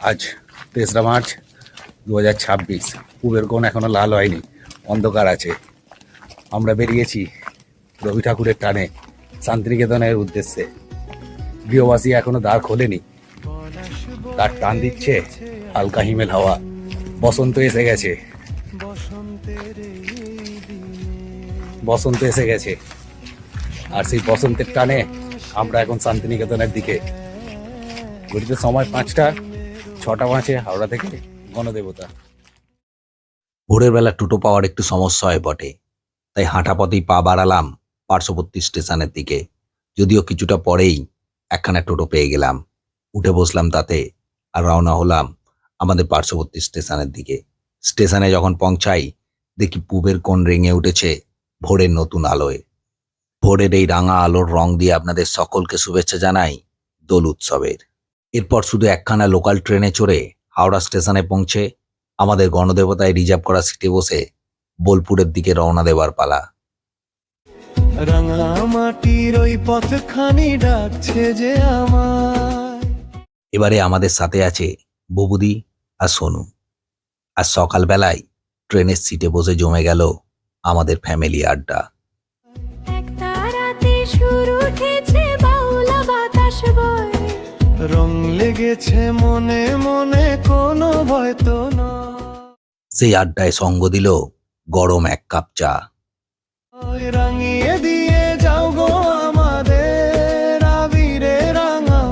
আজ ৩রা মার্চ ২০২৬। পূবের কোণ এখনো লাল হয়নি, অন্ধকার আছে। আমরা বেরিয়েছি রবি ঠাকুরের টানে শান্তিনিকেতনের উদ্দেশ্যে। গৃহবাসী এখনো দ্বার খোলেনি, তার টান দিচ্ছে হালকা হিমেল হাওয়া। বসন্ত এসে গেছে, বসন্ত এসে গেছে। আর সেই বসন্তের টানে আমরা এখন শান্তিনিকেতনের দিকে। ঘড়িতে সময় ৫টা, ৬টা বাজে হাওড়া থেকে গণদেবতা। ভোরের বেলা টোটো পাওয়ার একটু সমস্যা হয় বটে, তাই হাঁটা পথেই পা বাড়ালাম পার্শ্ববর্তী স্টেশনের দিকে। যদিও কিছুটা পরেই একখানা টোটো পেয়ে গেলাম, উঠে বসলাম তাতে আর রওনা হলাম আমাদের পার্শ্ববর্তী স্টেশনের দিকে। স্টেশনে যখন পৌঁছাই দেখি পূবের কোণ রেঙে উঠেছে ভোরের নতুন আলোয়। ভোরের এই রাঙা আলোর রং দিয়ে আপনাদের সকলকে শুভেচ্ছা জানাই দোল উৎসবের। এরপর শুধু একখানা লোকাল ট্রেনে চড়ে হাওড়া স্টেশনে পৌঁছে আমাদের গণদেবতায় রিজার্ভ করা সিটে বসে বোলপুরের দিকে রওনা দেবার পালা। রাঙা মাটির ওই পথখানি ডাকছে যে আমায়। এবারে আমাদের সাথে আছে বুবুদি আর সোনু। আর সকালবেলায় ট্রেনের সিটে বসে জমে গেল আমাদের ফ্যামিলি আড্ডা। রং লেগেছে মনে মনে, কোনো ভয় তো না। সেই আড্ডায় সঙ্গ দিল গরম এক কাপ চা। রাঙিয়ে দিয়ে যাও গো আমাদের আবিরে রাঙা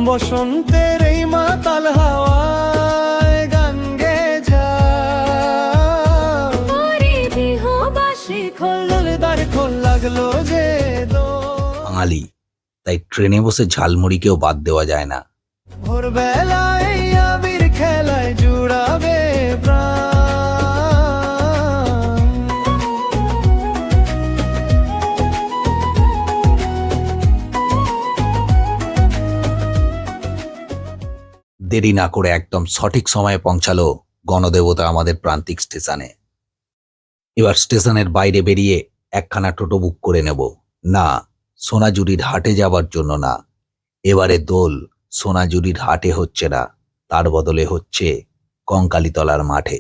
বসন্তের এই মাতাল হাওয়ায় গান গে যাও। খোল খোল লাগলো যে বাঙালি, তাই ট্রেনে বসে ঝালমুড়িকেও বাদ দেওয়া যায় না। ভোরবেলায় আবির খেলায় জুড়াবে প্রাণ। দেরি না করে একদম সঠিক সময়ে পৌঁছালো গণদেবতা আমাদের প্রান্তিক স্টেশনে। এবার স্টেশনের বাইরে বেরিয়ে একখানা টোটো বুক করে নেব। না, সোনাঝুরির হাটে যাবার জন্য না। এবারে দোল সোনাঝুরির হাটে হচ্ছে না, তার বদলে হচ্ছে কঙ্কালীতলার মাঠে।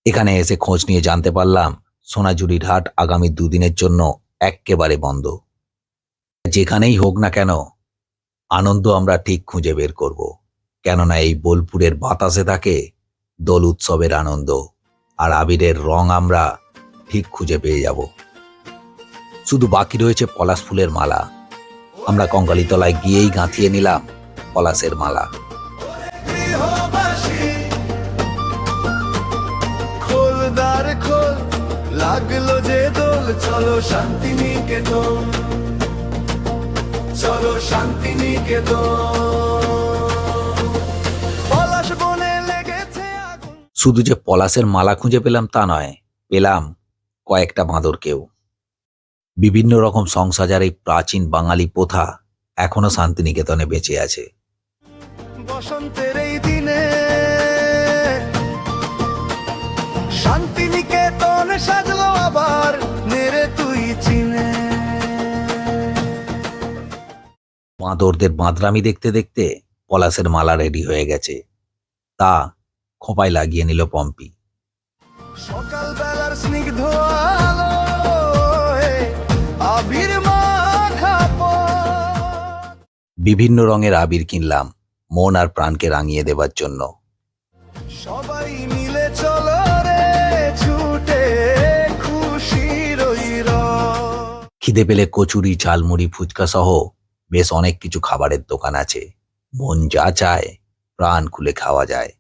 এখানে এসে খোঁজ নিয়ে জানতে পারলাম সোনাঝুরির হাট আগামী 2 দিনের জন্য এক্কেবারে বন্ধ। যেখানেই হোক না কেন আনন্দ আমরা ঠিক খুঁজে বের করব, কেননা এই বোলপুরের বাতাসে থাকে দোল উৎসবের আনন্দ, আর আবিরের রং আমরা ঠিক খুঁজে পেয়ে যাব। শুধু বাকি রয়েছে পলাশ ফুলের মালা। আমরা কঙ্কালীতলায় গিয়েই গাঁথিয়ে নিলাম পলাশের মালা। খোলদার খোল লাগলো যে দোল, চলো শান্তিনিকেতন, চলো শান্তিনিকেতন। পলাশ বনে লেগেছে আগুন। শুধু যে পলাশের মালা খুঁজে পেলাম তা নয়, পেলাম কয়েকটা বাঁদরকেও। বিভিন্ন রকম সংসারের এই প্রাচীন বাঙালি প্রথা এখনো শান্তিনিকেতনে বেঁচে আছে। বসন্তের এই দিনে শান্তিনিকেতন সাজলো আবার নেড়ে তুই চিনে। বাঁদরদের বাঁদরামি দেখতে দেখতে পলাশের মালা রেডি হয়ে গেছে, তা খোঁপায় লাগিয়ে নিল পম্পি। সকালবেলার স্নিগ্ধ আলোয় আবির মাখা পথ। বিভিন্ন রঙের আবির কিনলাম মন আর প্রাণকে রাঙিয়ে দেবার জন্য। সবাই মিলে চলো রে ছুটে খুশির ওই রথ। খিদে পেলে কচুরি, ঝালমুড়ি, ফুচকা সহ বেশ অনেক কিছু খাবারের দোকান আছে। মন যা চায় প্রাণ খুলে খাওয়া যায়।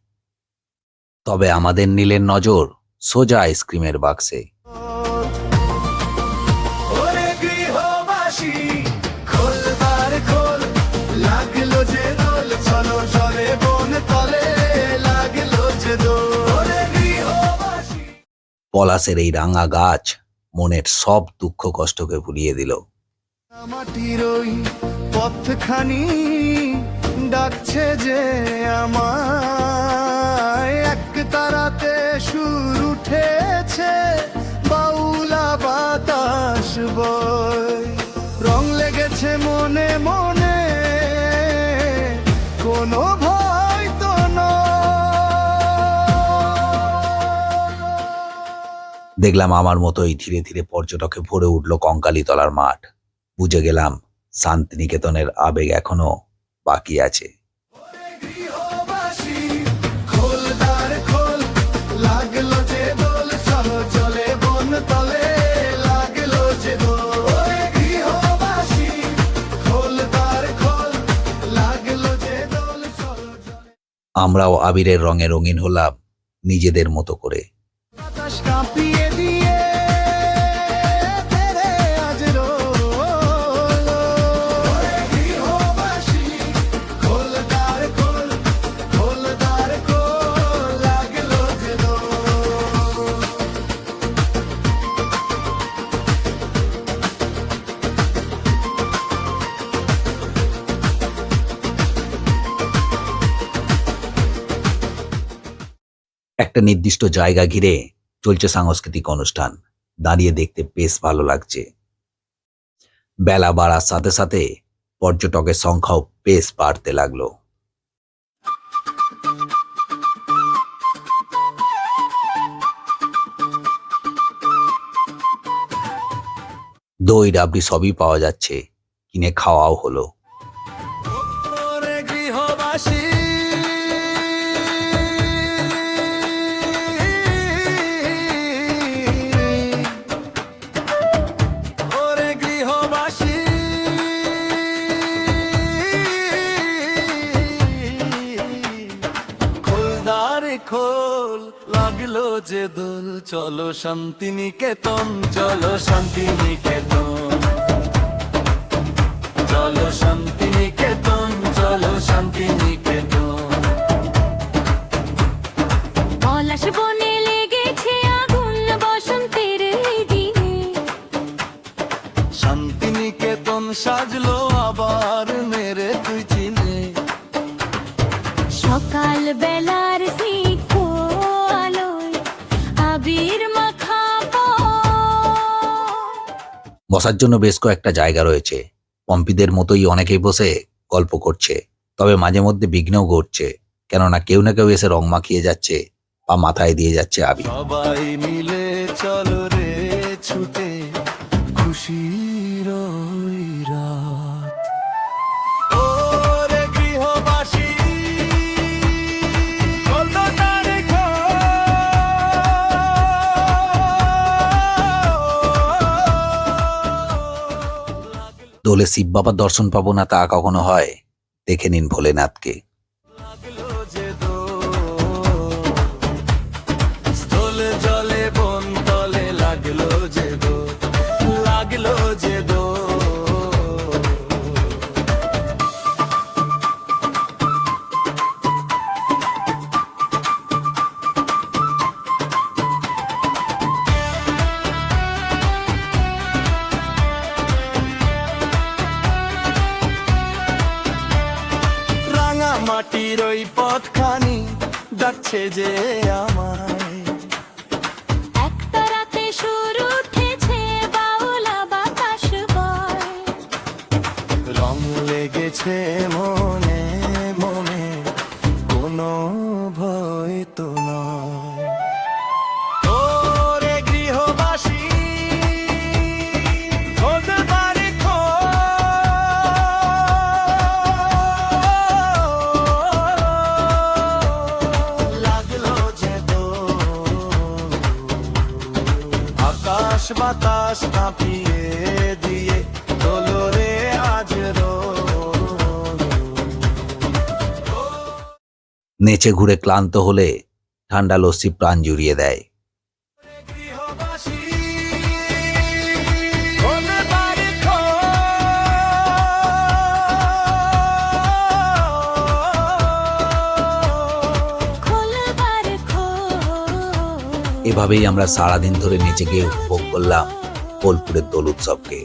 তবে আমাদের নীলের নজর সোজা আইসক্রিমের বাক্সে। ওরে গৃহবাসী খোলদার খোল লাগলো যে দোল, চলো চলে বন তলে লাগলো যে দোল। ওরে গৃহবাসী। পলাশের এই রাঙা গাছ মনের সব দুঃখ কষ্টকে ভুলিয়ে দিল। মাটির ওই পথখানি ডাকছে যে আমায়। এক তারাতে সুর উঠেছে বাউলা বাতাস বয়। রং লেগেছে মনে মনে, কোনো ভয় দেখলাম আমার মতোই ধীরে ধীরে পর্যটকে ভরে উঠল কঙ্কালীতলার মাঠ। বুঝে গেলাম শান্তিনিকেতনের আবেগ এখনো বাকি আছে। গৃহবাসী খোল দ্বার খোল, লাগলো যে দোল চলো চলে বন তলে, লাগলো যে দোল। ওরে গৃহবাসী খোল দ্বার খোল, লাগলো যে দোল চলো চলে। আমরাও আবিরের রঙে রঙিন হলাম নিজেদের মতো করে। বাতাস কাঁপিয়ে দিয়ে তেরে আজ রোল। ওরে গৃহবাসী খোল দ্বার খোল, খোল দ্বার খোল, লাগলো যে দোল। একটা নির্দিষ্ট জায়গা ঘিরে চলছে সাংস্কৃতিক অনুষ্ঠান। দাঁড়িয়ে দেখতে বেশ ভালো লাগছে। বেলা বাড়ার সাথে সাথে পর্যটকের সংখ্যাও বেশ বাড়তে লাগলো। দই ডাবরি সবই পাওয়া যাচ্ছে, কিনে খাওয়াও হলো। ওরে গৃহবাসী ওরে গৃহবাসী খোলদারে খোল, লাগলো যে দোল চলো শান্তিনিকেতন, চলো শান্তিনিকেতন, চলো শান্তিনিকেতন, চলো শান্তিনিকেতন। পলাশ বনে লেগেছে আগুন বসন্তের এই দিনে, শান্তিনিকেতন সাজলো আবার মেরে তুই চিনে। সকাল বেলার স্নিগ্ধ আলোয় আবির মাখা বসার জন্য বেশ কয়েকটা জায়গা রয়েছে। পম্পিদের মতোই অনেকেই বসে গল্প করছে, তবে মাঝে মধ্যে বিঘ্নও ঘটছে, কেননা কেউ না কেউ এসে রং মাখিয়ে যাচ্ছে বা মাথায় দিয়ে যাচ্ছে আবির। সবাই মিলে চলো রে ছুটে খুশির ওই রাত। ওরে গৃহবাসী খোল দ্বার খোল। দোলে শিব বাবার দর্শন পাবো না তা কখনো হয়? দেখে নিন ভোলেনাথকে। লাগলো যে দোল, স্থলে জলে বন তলে, লাগলো যে দোল, লাগলো যে দোল। রাঙা মাটির ওই পথখানি ডাকছে যে আমায়। একটা রাতে সুর উঠেছে বাউলা বাতাস বয়, রং লেগেছে মনে মনে, কোনো ভয় তো নয়। ওরে গৃহবাসী খোল দ্বার খোল, লাগলো যে দোল। আকাশ বাতাস কাঁপিয়ে দিয়ে তোলো রে আজ রোল। নেচে ঘুরে ক্লান্ত হলে ঠান্ডা লস্যি প্রাণ জুড়িয়ে দেয়। গৃহবাসী খোল দ্বার খোল। খোলবার খোল। এভাবেই আমরা সারাদিন ধরে নেচে গিয়ে উপভোগ করলাম বোলপুরের দোল উৎসবকে।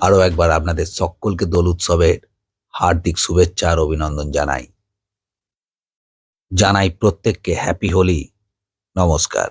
আরও একবার আপনাদের সকলকে দোল উৎসবের হার্দিক শুভেচ্ছা আর অভিনন্দন জানাই। জানাই প্রত্যেককে হ্যাপি হোলি। নমস্কার।